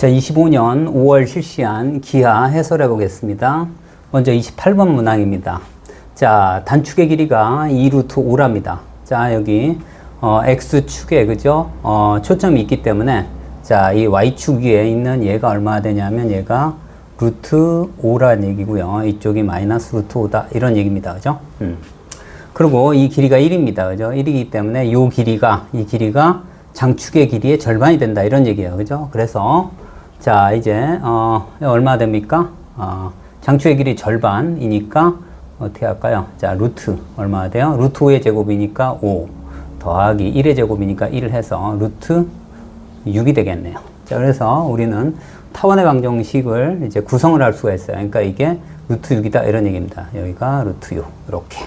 자, 25년 5월 실시한 기하 해설해 보겠습니다. 먼저 28번 문항입니다. 자, 단축의 길이가 2루트 5랍니다. 자, 여기 X축에 그죠? 초점이 있기 때문에 자, 이 Y축 위에 있는 얘가 얼마나 되냐면 얘가 루트 5라는 얘기고요. 이쪽이 마이너스 루트 5다. 이런 얘기입니다. 그죠? 그리고 이 길이가 1입니다. 그죠? 1이기 때문에 이 길이가 장축의 길이의 절반이 된다. 이런 얘기예요. 그죠? 그래서 자, 이제 얼마 됩니까? 장축의 길이 절반이니까 어떻게 할까요? 자, 루트 얼마 돼요? 루트 5의 제곱이니까 5 더하기 1의 제곱이니까 1을 해서 루트 6이 되겠네요. 자, 그래서 우리는 타원의 방정식을 이제 구성을 할 수가 있어요. 그러니까 이게 루트 6이다 이런 얘기입니다. 여기가 루트 6 이렇게.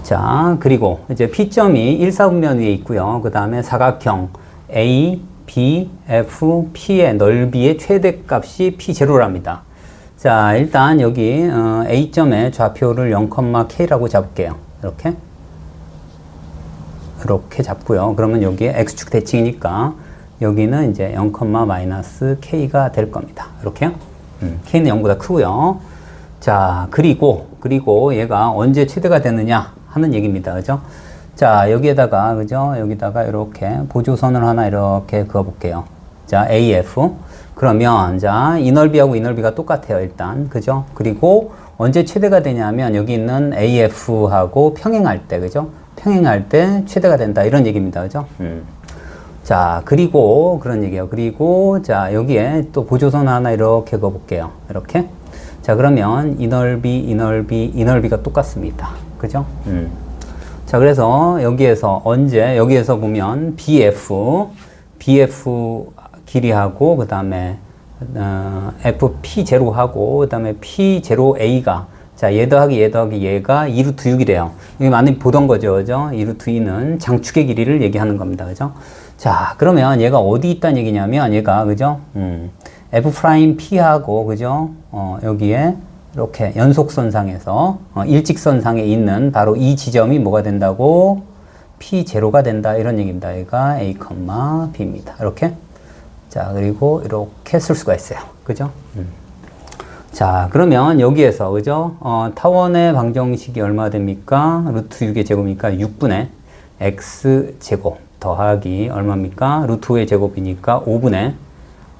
자, 그리고 이제 P점이 1사분면 위에 있고요. 그 다음에 사각형 A, B, F, P의 넓이의 최대값이 P0랍니다. 자, 일단 여기 A점의 좌표를 0,K라고 잡을게요. 이렇게 잡고요. 그러면 여기에 X축 대칭이니까 여기는 이제 0,-K가 될 겁니다. 이렇게요. K는 0보다 크고요. 자, 그리고 얘가 언제 최대가 되느냐 하는 얘기입니다. 그죠? 자, 여기에다가, 그죠? 여기다가 이렇게 보조선을 하나 이렇게 그어 볼게요. 자, AF. 그러면, 자, 이 넓이하고 이 넓이가 똑같아요, 일단. 그죠? 그리고 언제 최대가 되냐면 여기 있는 AF하고 평행할 때, 그죠? 평행할 때 최대가 된다. 이런 얘기입니다. 그죠? 자, 그리고, 그런 얘기예요. 그리고, 자, 여기에 또 보조선 하나 이렇게 그어 볼게요. 이렇게. 자, 그러면 이 넓이가 똑같습니다. 그죠? 자, 그래서 여기에서 보면 BF 길이하고, 그 다음에, FP0하고, 그 다음에 P0A가, 자, 얘 더하기 얘가 2루트 6이래요. 이게 많이 보던 거죠. 그죠? 2루트 2는 장축의 길이를 얘기하는 겁니다. 그죠? 자, 그러면 얘가 어디 있다는 얘기냐면, 얘가, 그죠? F'P하고, 그죠? 여기에, 이렇게 연속선상에서 일직선상에 있는 바로 이 지점이 뭐가 된다고? P0가 된다. 이런 얘기입니다. 얘가 A, B입니다. 이렇게. 자, 그리고 이렇게 쓸 수가 있어요. 그죠? 자, 그러면 여기에서, 그죠? 타원의 방정식이 얼마 됩니까? 루트 6의 제곱이니까 6분의 X제곱 더하기 얼마입니까? 루트 5의 제곱이니까 5분의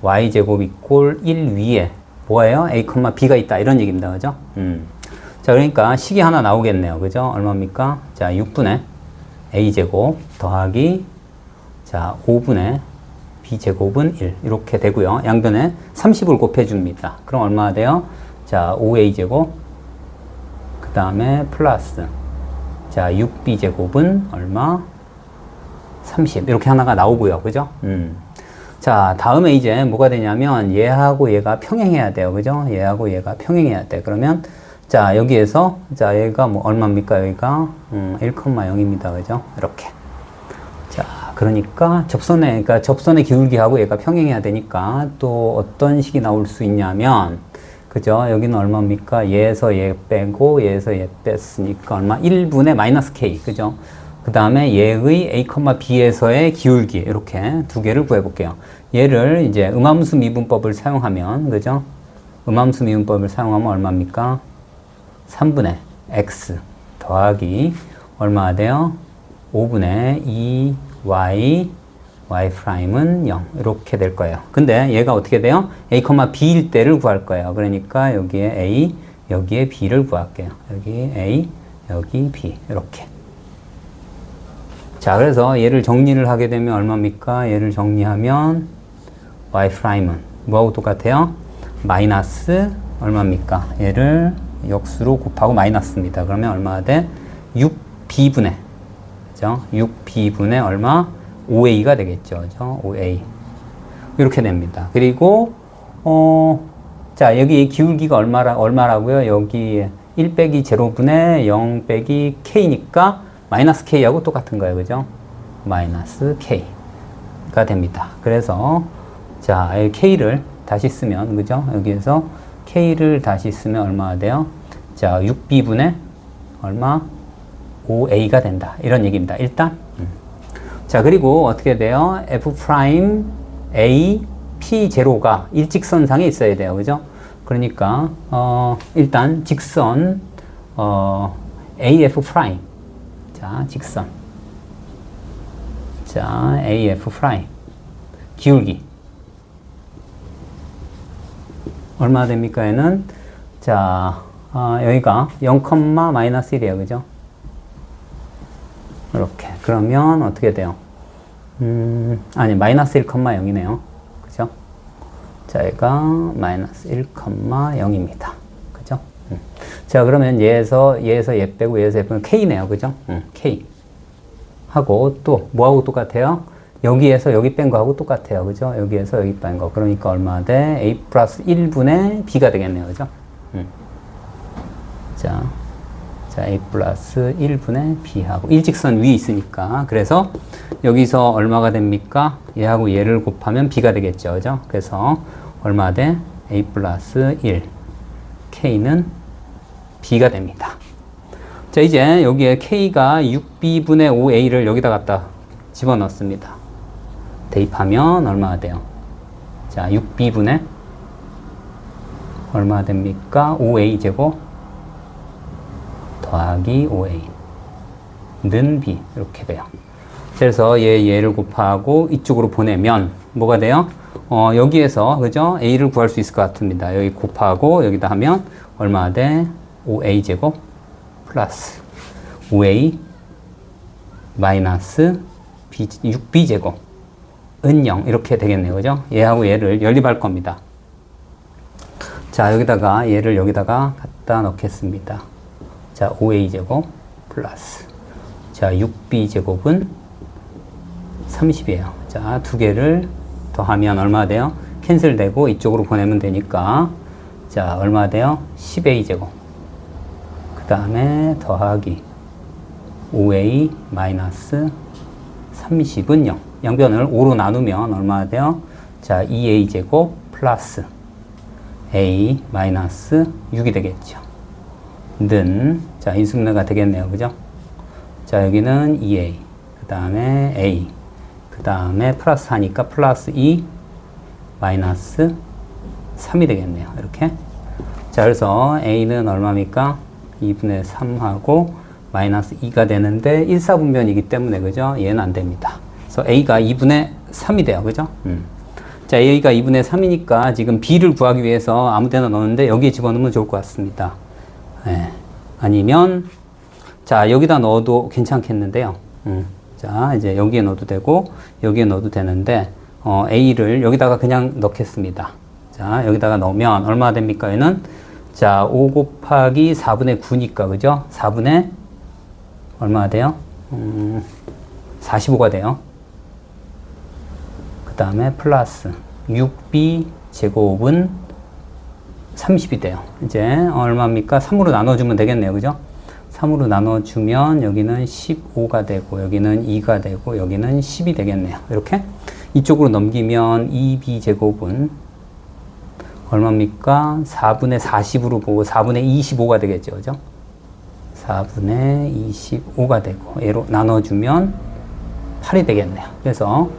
Y제곱 이꼴 1 위에 뭐예요? A, B가 있다. 이런 얘기입니다. 그죠? 자, 그러니까 식이 하나 나오겠네요. 그죠? 얼마입니까? 자, 6분의 A제곱 더하기 자, 5분의 B제곱은 1. 이렇게 되고요. 양변에 30을 곱해줍니다. 그럼 얼마나 돼요? 자, 5A제곱 그 다음에 플러스 자, 6B제곱은 얼마? 30. 이렇게 하나가 나오고요. 그죠? 자, 다음에 이제 뭐가 되냐면 얘하고 얘가 평행해야 돼요. 그죠? 얘하고 얘가 평행해야 돼. 그러면 자, 여기에서 자, 얘가 뭐 얼마입니까? 여기가 1,0입니다. 그죠? 이렇게. 자, 그러니까 접선의 기울기하고 얘가 평행해야 되니까 또 어떤 식이 나올 수 있냐면 그죠? 여기는 얼마입니까? 얘에서 얘 빼고 얘에서 얘 뺐으니까 얼마? 1분의 마이너스 K. 그죠? 그 다음에 얘의 A, B에서의 기울기 이렇게 두 개를 구해볼게요. 얘를 이제 음함수 미분법을 사용하면 그죠? 음함수 미분법을 사용하면 얼마입니까? 3분의 X 더하기 얼마가 돼요? 5분의 2Y Y'은 0 이렇게 될 거예요. 근데 얘가 어떻게 돼요? A, B일 때를 구할 거예요. 그러니까 여기에 A, 여기에 B를 구할게요. 여기 A, 여기 B 이렇게. 자, 그래서 얘를 정리를 하게 되면 얼마입니까? 얘를 정리하면 Y'은 뭐하고 똑같아요? 마이너스 얼마입니까? 얘를 역수로 곱하고 마이너스입니다. 그러면 얼마가 돼? 6B분의 그죠? 6B분의 얼마? 5A가 되겠죠. 그죠? 5A 이렇게 됩니다. 그리고 자, 여기 기울기가 얼마라고요? 여기 1 빼기 0분의 0 빼기 K니까 마이너스 K하고 똑같은 거예요. 그죠? 마이너스 K가 됩니다. 그래서, 자, K를 다시 쓰면, 그죠? 여기에서 K를 다시 쓰면 얼마가 돼요? 자, 6B분의 얼마? 5A가 된다. 이런 얘기입니다. 일단. 자, 그리고 어떻게 돼요? F' A P0가 일직선상에 있어야 돼요. 그죠? 그러니까, 일단 직선, AF 프라임. 자, 직선. 자, AF 프라임. 기울기. 얼마 됩니까? 얘는? 자, 여기가 0,-1이에요. 그죠? 이렇게. 그러면 어떻게 돼요? 아니, 마이너스 1,0이네요. 그죠? 자, 얘가 마이너스 1,0입니다. 그죠? 자, 그러면 얘에서 얘 빼고 얘에서 얘 빼면 K네요. 그죠? K. 하고 또 뭐하고 똑같아요? 여기에서 여기 뺀 거하고 똑같아요. 그죠? 여기에서 여기 뺀 거. 그러니까 얼마 돼? A 플러스 1분의 B가 되겠네요. 그죠? 자, A 플러스 1분의 B하고 일직선 위에 있으니까. 그래서 여기서 얼마가 됩니까? 얘하고 얘를 곱하면 B가 되겠죠. 그죠? 그래서 얼마 돼? A 플러스 1. K는 B가 됩니다. 자, 이제 여기에 K가 6B분의 5A를 여기다 갖다 집어넣습니다. 대입하면 얼마가 돼요? 자, 6B분의 얼마 됩니까? 5A 제곱 더하기 5A 는 B 이렇게 돼요. 그래서 얘를 곱하고 이쪽으로 보내면 뭐가 돼요? 여기에서 그죠? A를 구할 수 있을 것 같습니다. 여기 곱하고 여기다 하면 얼마 돼? 5A 제곱 플러스 5A 마이너스 6B 제곱 은 0 이렇게 되겠네요. 그죠? 얘하고 얘를 연립할 겁니다. 자, 여기다가 얘를 여기다가 갖다 넣겠습니다. 자, 5A 제곱 플러스 자, 6B 제곱은 30이에요. 자, 두 개를 더하면 얼마 돼요? 캔슬되고 이쪽으로 보내면 되니까 자, 얼마 돼요? 10A 제곱 그 다음에 더하기 5A 마이너스 30은 0 양변을 5로 나누면 얼마 돼요? 자, 2A 제곱 플러스 A 마이너스 6이 되겠죠. 는, 자, 인수분해가 되겠네요. 그죠? 자, 여기는 2A, 그 다음에 A, 그 다음에 플러스 하니까 플러스 2, 마이너스 3이 되겠네요. 이렇게. 자, 그래서 A는 얼마입니까? 2분의 3하고 마이너스 2가 되는데 1사분면이기 때문에, 그죠? 얘는 안 됩니다. 그래서 A가 2분의 3이 돼요. 그죠? 자, A가 2분의 3이니까 지금 B를 구하기 위해서 아무 데나 넣는데 여기에 집어넣으면 좋을 것 같습니다. 네. 아니면 자, 여기다 넣어도 괜찮겠는데요. 자, 이제 여기에 넣어도 되고 여기에 넣어도 되는데 A를 여기다가 그냥 넣겠습니다. 자, 여기다가 넣으면 얼마 됩니까? 얘는 자, 5 곱하기 4분의 9니까 그죠? 4분의 얼마 돼요? 45가 돼요. 그 다음에 플러스 6B 제곱은 30이 돼요. 이제 얼마입니까? 3으로 나눠주면 되겠네요. 그죠? 3으로 나눠주면 여기는 15가 되고 여기는 2가 되고 여기는 10이 되겠네요. 이렇게 이쪽으로 넘기면 2B 제곱은 얼마입니까? 4분의 40으로 보고 4분의 25가 되겠죠. 그죠? 4분의 25가 되고 얘로 나눠주면 8이 되겠네요. 그래서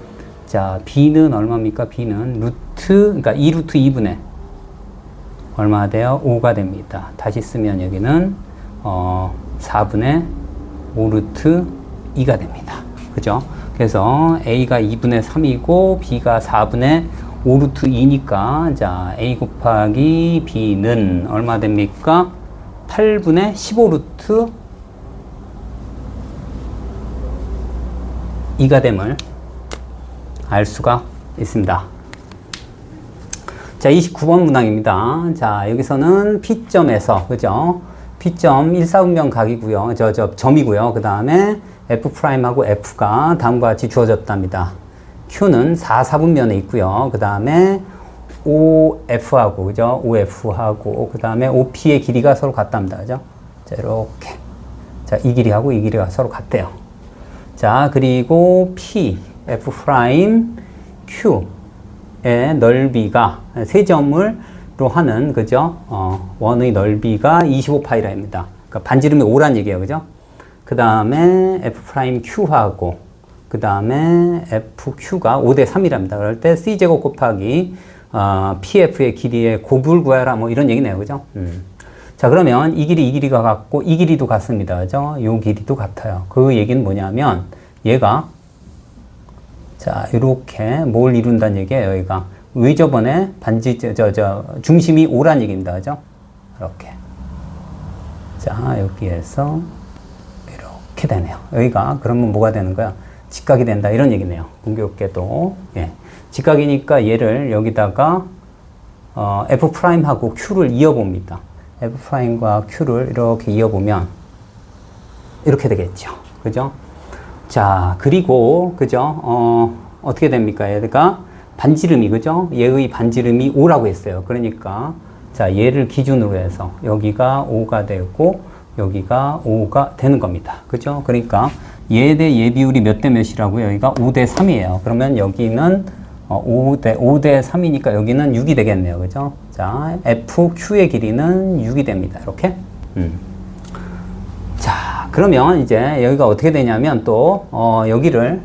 자, B는 얼마입니까? B는 그러니까 2루트 2분의 얼마 돼요? 5가 됩니다. 다시 쓰면 여기는 4분의 5루트 2가 됩니다. 그죠? 그래서 A가 2분의 3이고 B가 4분의 5루트 2니까 자, A 곱하기 B는 얼마 됩니까? 8분의 15루트 2가 됨을 알 수가 있습니다. 자, 29번 문항입니다. 자, 여기서는 P점에서, 그죠? P점 1사분면 각이고요. 점이고요. 그 다음에 F'하고 F가 다음과 같이 주어졌답니다. Q는 4사분면에 있고요. 그 다음에 OF하고, 그죠? OF하고, 그 다음에 OP의 길이가 서로 같답니다. 그죠? 자, 이렇게. 자, 이 길이하고 이 길이가 서로 같대요. 자, 그리고 P, F', Q의 넓이가 세 점으로 하는, 그죠? 원의 넓이가 25파이라입니다. 그러니까 반지름이 5란 얘기예요. 그죠? 그 다음에 F'Q하고 그 다음에 FQ가 5대 3이랍니다. 그럴 때 C제곱 곱하기 PF의 길이의 곱을 구하라 뭐 이런 얘기네요. 그죠? 자, 그러면 이 길이가 같고 이 길이도 같습니다. 그죠? 요 길이도 같아요. 그 얘기는 뭐냐면 얘가 자, 이렇게 뭘 이룬다는 얘기예요. 여기가 왜 저번에 중심이 5란 얘기입니다. 그죠? 이렇게. 자, 여기에서 이렇게 되네요. 여기가 그러면 뭐가 되는 거야? 직각이 된다 이런 얘기네요. 공교롭게도 예. 직각이니까 얘를 여기다가 F'하고 Q를 이어봅니다. F'과 Q를 이렇게 이어보면 이렇게 되겠죠. 그죠? 자, 그리고 그죠? 어떻게 됩니까? 얘가 반지름이 그죠? 얘의 반지름이 5라고 했어요. 그러니까 자, 얘를 기준으로 해서 여기가 5가 되고 여기가 5가 되는 겁니다. 그죠? 그러니까 얘 대 얘 비율이 몇 대 몇이라고요? 여기가 5대 3이에요. 그러면 여기는 5대 3이니까 여기는 6이 되겠네요. 그죠? 자, FQ의 길이는 6이 됩니다. 이렇게. 자, 그러면 이제 여기가 어떻게 되냐면 또, 여기를,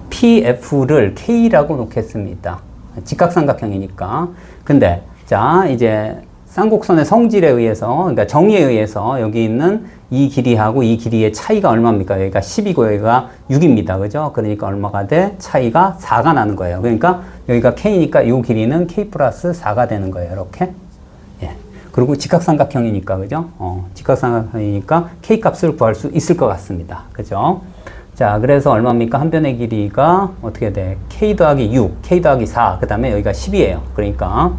PF를 K라고 놓겠습니다. 직각삼각형이니까. 근데, 자, 이제 쌍곡선의 성질에 의해서, 그러니까 정의에 의해서 여기 있는 이 길이하고 이 길이의 차이가 얼마입니까? 여기가 10이고 여기가 6입니다. 그죠? 그러니까 얼마가 돼? 차이가 4가 나는 거예요. 그러니까 여기가 K니까 이 길이는 K 플러스 4가 되는 거예요. 이렇게. 예. 그리고 직각삼각형이니까, 그죠? 직각삼각형이니까 K 값을 구할 수 있을 것 같습니다. 그죠? 자, 그래서 얼마입니까? 한 변의 길이가 어떻게 돼? K 더하기 6, K 더하기 4, 그 다음에 여기가 10이에요. 그러니까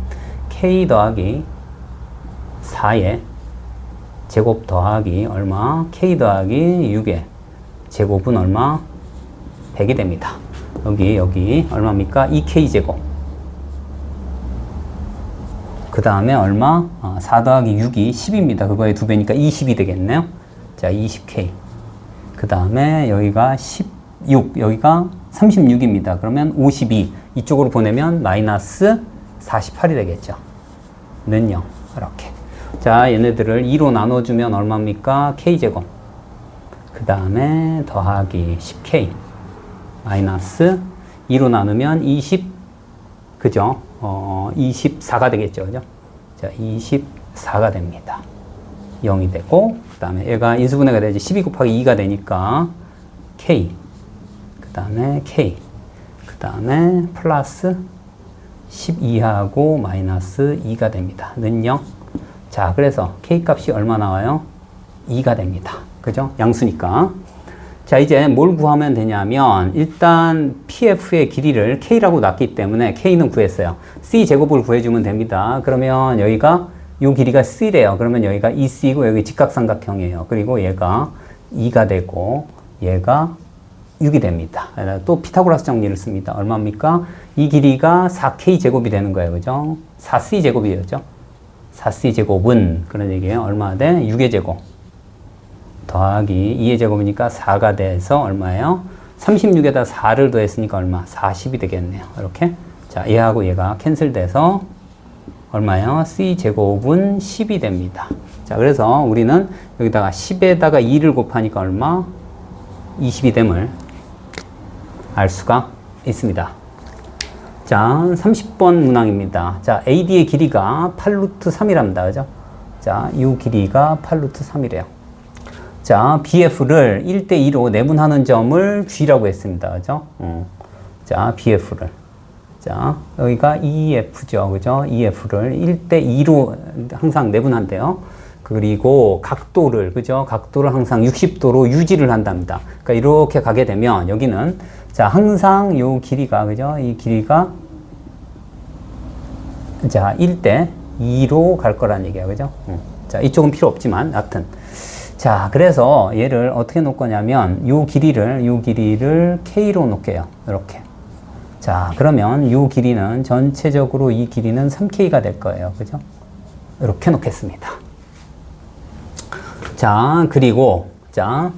K 더하기 4에 제곱 더하기 얼마? K 더하기 6의 제곱은 얼마? 100이 됩니다. 여기 얼마입니까? 2K 제곱. 그 다음에 얼마? 4 더하기 6이 10입니다. 그거의 2배니까 20이 되겠네요. 자, 20K. 그 다음에 여기가 16, 여기가 36입니다. 그러면 52. 이쪽으로 보내면 마이너스 48이 되겠죠. 는요. 이렇게. 자, 얘네들을 2로 나눠주면 얼마입니까? K제곱. 그 다음에 더하기 10K. 마이너스 2로 나누면 20, 그죠? 24가 되겠죠. 그죠? 자, 24가 됩니다. 0이 되고, 그 다음에 얘가 인수분해가 되지. 12 곱하기 2가 되니까 K. 그 다음에 K. 그 다음에 플러스 12하고 마이너스 2가 됩니다. 는 0. 자, 그래서 K 값이 얼마 나와요? 2가 됩니다. 그죠? 양수니까. 자, 이제 뭘 구하면 되냐면, 일단 PF의 길이를 K라고 놨기 때문에 K는 구했어요. C 제곱을 구해주면 됩니다. 그러면 여기가, 요 길이가 C래요. 그러면 여기가 2C고 여기 직각삼각형이에요. 그리고 얘가 2가 되고, 얘가 6이 됩니다. 또 피타고라스 정리를 씁니다. 얼마입니까? 이 길이가 4K 제곱이 되는 거예요. 그죠? 4C 제곱이었죠? 4C 제곱은 그런 얘기예요. 얼마 돼? 6의 제곱 더하기 2의 제곱이니까 4가 돼서 얼마예요? 36에다 4를 더했으니까 얼마? 40이 되겠네요. 이렇게. 자, 얘하고 얘가 캔슬돼서 얼마예요? C 제곱은 10이 됩니다. 자, 그래서 우리는 여기다가 10에다가 2를 곱하니까 얼마? 20이 됨을 알 수가 있습니다. 자, 30번 문항입니다. 자, AD의 길이가 8루트 3이랍니다. 그죠? 자, 이 길이가 8루트 3이래요. 자, BF를 1대2로 내분하는 점을 G라고 했습니다. 그죠? 자, BF를. 자, 여기가 EF죠. 그죠? EF를 1대2로 항상 내분한대요. 그리고 각도를, 그죠? 각도를 항상 60도로 유지를 한답니다. 그러니까 이렇게 가게 되면 여기는 자, 항상 요 길이가, 그죠? 이 길이가 자, 1대2로 갈 거란 얘기야. 그죠? 자, 이쪽은 필요 없지만, 여하튼. 자, 그래서 얘를 어떻게 놓을 거냐면, 요 길이를 K로 놓을게요. 이렇게. 자, 그러면 요 길이는, 전체적으로 이 길이는 3K가 될 거예요. 그죠? 이렇게 놓겠습니다. 자, 그리고, 자,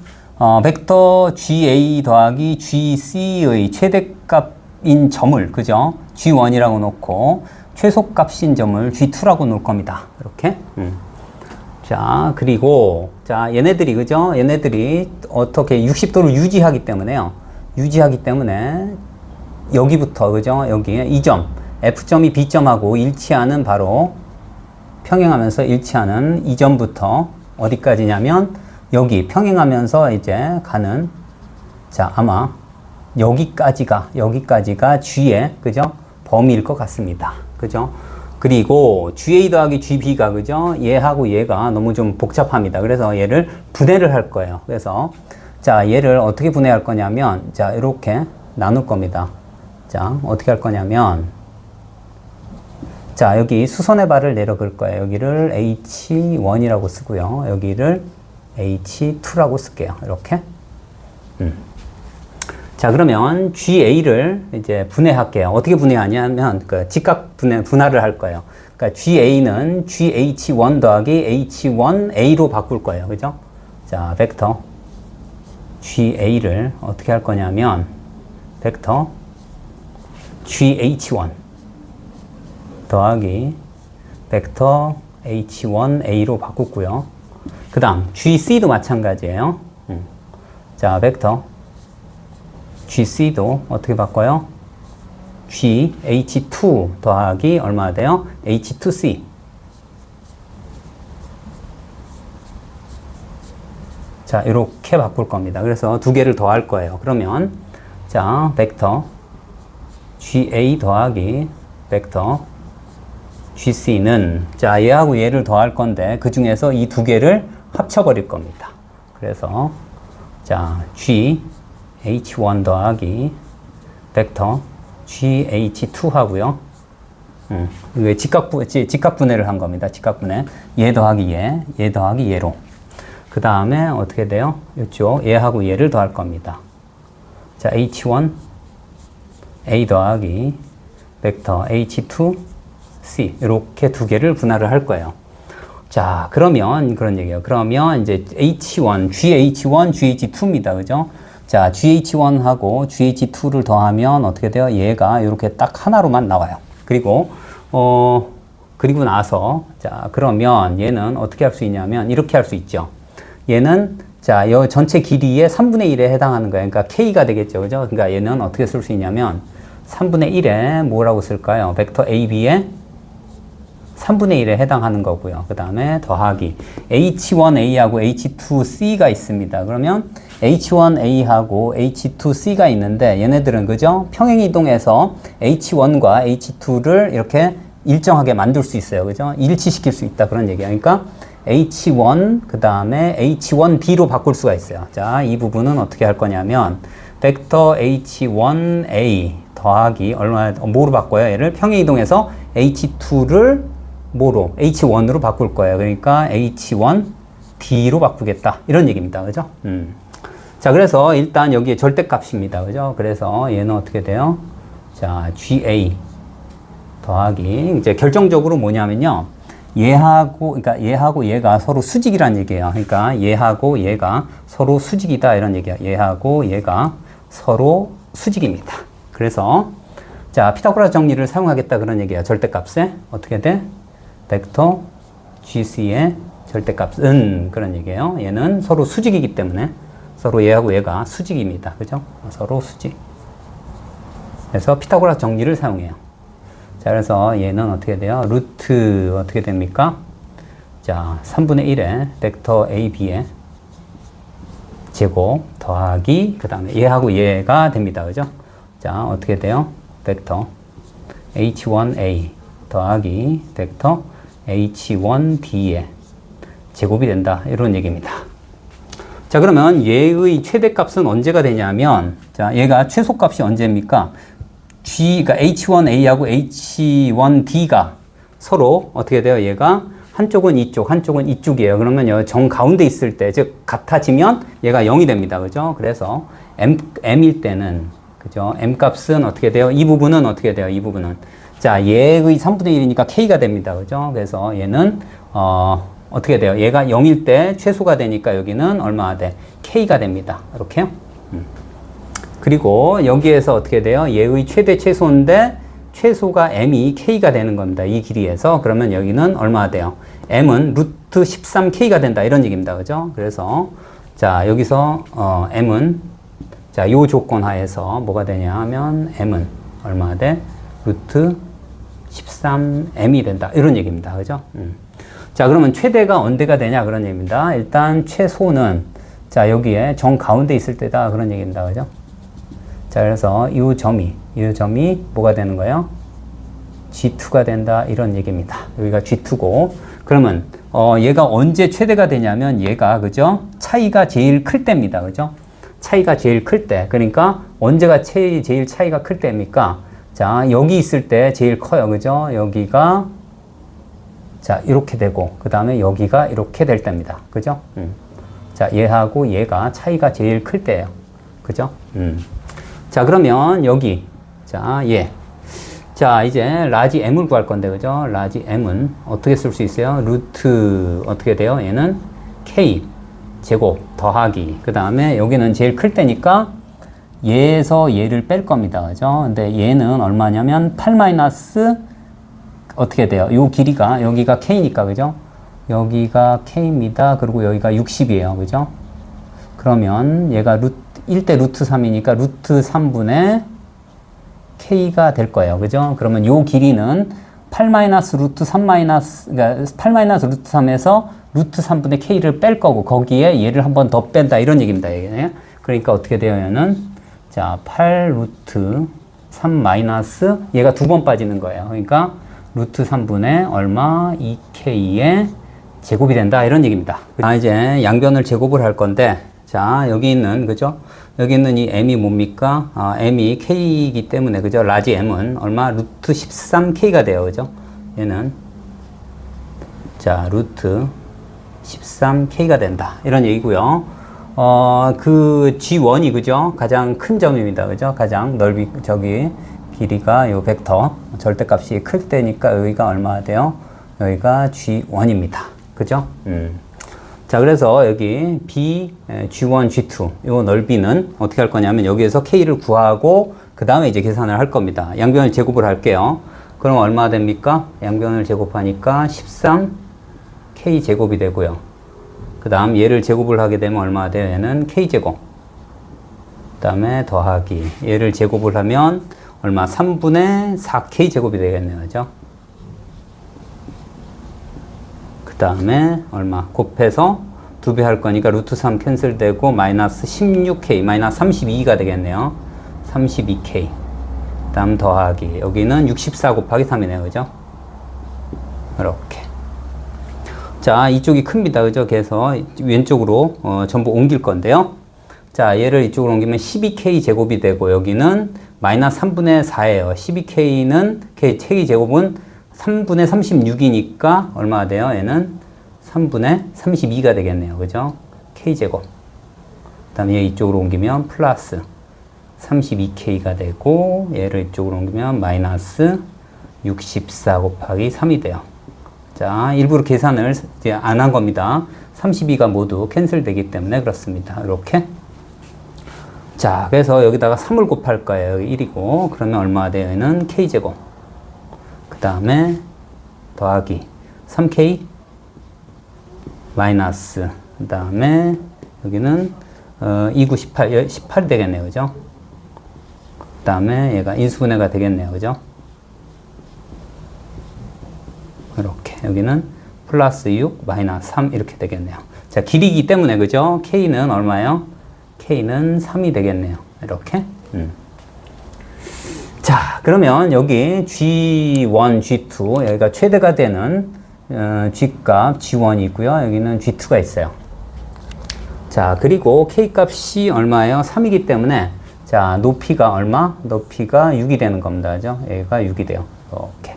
벡터 GA 더하기 GC의 최대값인 점을, 그죠? G1이라고 놓고, 최소값인 점을 G2라고 놓을 겁니다. 이렇게. 자, 그리고, 자, 얘네들이, 그죠? 얘네들이 어떻게 60도를 유지하기 때문에요. 유지하기 때문에, 여기부터, 그죠? 여기, 이 점, F점이 B점하고 일치하는 바로, 평행하면서 일치하는 이 점부터, 어디까지냐면, 여기, 평행하면서 이제 가는, 자, 아마, 여기까지가 G의, 그죠? 범위일 것 같습니다. 그죠? 그리고 GA 더하기 GB가 그죠? 얘하고 얘가 너무 좀 복잡합니다. 그래서 얘를 분해를 할 거예요. 그래서 자, 얘를 어떻게 분해할 거냐면 자, 이렇게 나눌 겁니다. 자, 어떻게 할 거냐면 자, 여기 수선의 발을 내려 그을 거예요. 여기를 H1이라고 쓰고요. 여기를 H2라고 쓸게요. 이렇게. 자, 그러면 GA를 이제 분해할게요. 어떻게 분해하냐면, 그 직각 분할을 할 거예요. 그러니까 GA는 GH1 더하기 H1A로 바꿀 거예요. 그죠? 자, 벡터 GA를 어떻게 할 거냐면, 벡터 GH1 더하기 벡터 H1A로 바꾸고요. 그 다음, GC도 마찬가지예요. 자, 벡터 GC도 어떻게 바꿔요? GH2 더하기 얼마 돼요? H2C. 자, 이렇게 바꿀 겁니다. 그래서 두 개를 더할 거예요. 그러면 자, 벡터 GA 더하기 벡터 GC는 자, 얘하고 얘를 더할 건데 그 중에서 이 두 개를 합쳐버릴 겁니다. 그래서 자, H1 더하기 벡터 GH2 하고요. 왜 직각 분해를 한 겁니다. 직각 분해. 얘 더하기 얘 더하기 얘로. 그 다음에 어떻게 돼요? 이쪽 얘하고 얘를 더할 겁니다. 자, H1 A 더하기 벡터 H2C 이렇게 두 개를 분할을 할 거예요. 자, 그러면 그런 얘기예요. 그러면 이제 H1, GH1, GH2입니다. 그죠? 자, GH1하고 GH2를 더하면 어떻게 돼요? 얘가 이렇게 딱 하나로만 나와요. 그리고 그리고 나서 자, 그러면 얘는 어떻게 할 수 있냐면 이렇게 할 수 있죠. 얘는 자, 이 전체 길이의 3분의 1에 해당하는 거예요. 그러니까 K가 되겠죠. 그죠? 그러니까 얘는 어떻게 쓸 수 있냐면 3분의 1에 뭐라고 쓸까요? 벡터 AB의 3분의 1에 해당하는 거고요. 그 다음에 더하기 H1A하고 H2C가 있습니다. 그러면 H1A하고 H2C가 있는데 얘네들은 그죠? 평행이동해서 H1과 H2를 이렇게 일정하게 만들 수 있어요. 그죠? 일치시킬 수 있다. 그런 얘기예요. 그러니까 H1 그 다음에 H1B로 바꿀 수가 있어요. 자, 이 부분은 어떻게 할 거냐면 벡터 H1A 더하기 뭐로 바꿔요? 얘를 평행이동해서 H2를 뭐로? H1으로 바꿀 거예요. 그러니까 H1D로 바꾸겠다. 이런 얘기입니다. 그죠? 자, 그래서 일단 여기에 절대값입니다. 그죠? 그래서 얘는 어떻게 돼요? 자, GA 더하기 이제 결정적으로 뭐냐면요. 그러니까 얘하고 얘가 서로 수직이란 얘기예요. 그러니까 얘하고 얘가 서로 수직이다 이런 얘기야. 얘하고 얘가 서로 수직입니다. 그래서 자, 피타고라스 정리를 사용하겠다 그런 얘기야. 절대값에 어떻게 돼? 벡터 GC의 절대값은 그런 얘기예요. 얘는 서로 수직이기 때문에 서로 얘하고 얘가 수직입니다. 그죠? 서로 수직. 그래서 피타고라스 정리를 사용해요. 자, 그래서 얘는 어떻게 돼요? 루트 어떻게 됩니까? 자, 3분의 1에 벡터 AB의 제곱 더하기 그 다음에 얘하고 얘가 됩니다. 그죠? 자, 어떻게 돼요? 벡터 H1A 더하기 벡터 H1B의 제곱이 된다. 이런 얘기입니다. 자, 그러면 얘의 최대값은 언제가 되냐면 자, 얘가 최소값이 언제입니까? 그러니까 H1A하고 H1D가 서로 어떻게 돼요? 얘가 한쪽은 이쪽, 한쪽은 이쪽이에요. 그러면 정 가운데 있을 때, 즉 같아지면 얘가 0이 됩니다. 그죠? 그래서 M일 때는 그죠? M 값은 어떻게 돼요? 이 부분은 어떻게 돼요? 이 부분은 자, 얘의 3분의 1이니까 K가 됩니다. 그죠? 그래서 얘는 어떻게 돼요? 얘가 0일 때 최소가 되니까 여기는 얼마가 돼? K가 됩니다. 이렇게요. 그리고 여기에서 어떻게 돼요? 얘의 최대 최소인데 최소가 m이 k가 되는 겁니다. 이 길이에서. 그러면 여기는 얼마가 돼요? m은 루트 13k가 된다. 이런 얘기입니다. 그죠? 그래서 자, 여기서 m은 자, 요 조건 하에서 뭐가 되냐 하면 m은 얼마가 돼? 루트 13m이 된다. 이런 얘기입니다. 그죠? 자, 그러면 최대가 언제가 되냐 그런 얘기입니다. 일단 최소는 자, 여기에 정 가운데 있을 때다 그런 얘기입니다. 그죠? 자, 그래서 이 점이 뭐가 되는 거예요? G2가 된다. 이런 얘기입니다. 여기가 G2고. 그러면 얘가 언제 최대가 되냐면 얘가 그죠? 차이가 제일 클 때입니다. 그죠? 차이가 제일 클 때. 그러니까 언제가 제일 차이가 클 때입니까? 자, 여기 있을 때 제일 커요. 그죠? 여기가 자, 이렇게 되고 그다음에 여기가 이렇게 될 때입니다. 그죠? 자, 얘하고 얘가 차이가 제일 클 때예요. 그죠? 자, 그러면 여기 자, 얘. 자, 이제 라지 m을 구할 건데 그죠? 라지 m은 어떻게 쓸 수 있어요? 루트 어떻게 돼요? 얘는 k 제곱 더하기 그다음에 여기는 제일 클 때니까 얘에서 얘를 뺄 겁니다. 그죠? 근데 얘는 얼마냐면 8 마이너스 어떻게 돼요? 요 길이가 여기가 k니까 그죠? 여기가 k입니다. 그리고 여기가 60이에요. 그죠? 그러면 얘가 1대 루트 3이니까 루트 3분의 k가 될 거예요. 그죠? 그러면 요 길이는 8 마이너스 루트 3 마이너스, 그러니까 8 마이너스 루트 3에서 루트 3분의 k를 뺄 거고, 거기에 얘를 한 번 더 뺀다. 이런 얘기입니다. 이게. 그러니까 어떻게 돼요? 얘는 자, 8 루트 3 마이너스 얘가 두 번 빠지는 거예요. 그러니까 루트 3분의 얼마? 2k의 제곱이 된다. 이런 얘기입니다. 자, 이제 양변을 제곱을 할 건데, 자, 여기 있는, 그죠? 여기 있는 이 m이 뭡니까? m이 k이기 때문에, 그죠? 라지 m은 얼마? 루트 13k가 돼요. 그죠? 얘는, 자, 루트 13k가 된다. 이런 얘기고요. 그 G1이, 그죠? 가장 큰 점입니다. 그죠? 가장 길이가 요 벡터, 절대값이 클 때니까 여기가 얼마가 돼요? 여기가 G1입니다. 그죠? 자, 그래서 여기 B, G1, G2 요 넓이는 어떻게 할 거냐면 여기에서 K를 구하고 그 다음에 이제 계산을 할 겁니다. 양변을 제곱을 할게요. 그럼 얼마 됩니까? 양변을 제곱하니까 13K 제곱이 되고요. 그 다음 얘를 제곱을 하게 되면 얼마 돼요? 얘는 K 제곱. 그 다음에 더하기. 얘를 제곱을 하면 얼마? 3분의 4K 제곱이 되겠네요. 그죠? 그 다음에 얼마? 곱해서 2배 할 거니까 루트 3 캔슬되고 마이너스 16K, 마이너스 32가 되겠네요. 32K. 그 다음 더하기. 여기는 64 곱하기 3이네요. 그죠? 이렇게. 자, 이쪽이 큽니다. 그죠? 그래서 왼쪽으로 전부 옮길 건데요. 자, 얘를 이쪽으로 옮기면 12K 제곱이 되고 여기는 마이너스 3분의 4예요. 12K는 K 제곱은 3분의 36이니까 얼마가 돼요? 얘는 3분의 32가 되겠네요. 그죠? K제곱. 그 다음에 얘 이쪽으로 옮기면 플러스 32K가 되고 얘를 이쪽으로 옮기면 마이너스 64 곱하기 3이 돼요. 자, 일부러 계산을 이제 안 한 겁니다. 32가 모두 캔슬되기 때문에 그렇습니다. 이렇게. 자, 그래서 여기다가 3을 곱할 거예요. 여기 1이고. 그러면 얼마가 돼요? 얘는 K제곱. 그 다음에 더하기 3K 마이너스. 그 다음에 여기는 2, 9, 18, 18이 되겠네요. 그죠? 그 다음에 얘가 인수분해가 되겠네요. 그죠? 이렇게. 여기는 플러스 6, 마이너스 3 이렇게 되겠네요. 자, 길이기 때문에 그죠? K는 얼마예요? K는 3이 되겠네요. 이렇게. 자, 그러면 여기 G1, G2 여기가 최대가 되는 G값 G1이고요. 여기는 G2가 있어요. 자, 그리고 K값이 얼마예요? 3이기 때문에 자, 높이가 얼마? 높이가 6이 되는 겁니다. 그죠? 여기가 6이 돼요. 이렇게.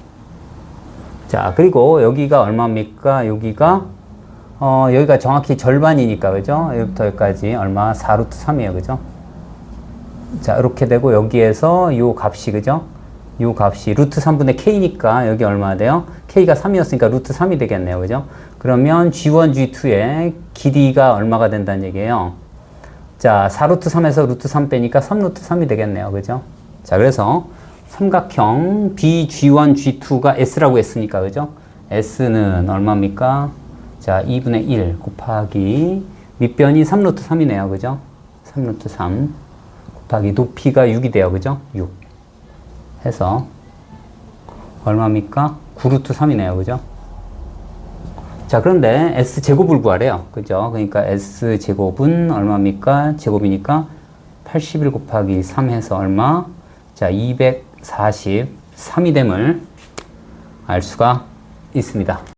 자, 그리고 여기가 얼마입니까? 여기가 여기가 정확히 절반이니까, 그죠? 여기부터 여기까지 얼마? 4루트 3이에요, 그죠? 자, 이렇게 되고, 여기에서 요 값이, 그죠? 요 값이 루트 3분의 K니까 여기 얼마 돼요? K가 3이었으니까 루트 3이 되겠네요, 그죠? 그러면 G1, G2의 길이가 얼마가 된다는 얘기예요? 자, 4루트 3에서 루트 3 빼니까 3루트 3이 되겠네요, 그죠? 자, 그래서 삼각형 BG1, G2가 S라고 했으니까, 그죠? S는 얼마입니까? 자, 2분의 1 곱하기 밑변이 3루트 3이네요, 그죠? 3루트 3 곱하기 높이가 6이 돼요, 그죠? 6 해서 얼마입니까? 9루트 3이네요, 그죠? 자, 그런데 S제곱을 구하래요, 그죠? 그러니까 S제곱은 얼마입니까? 제곱이니까 81 곱하기 3 해서 얼마? 자, 243이 됨을 알 수가 있습니다.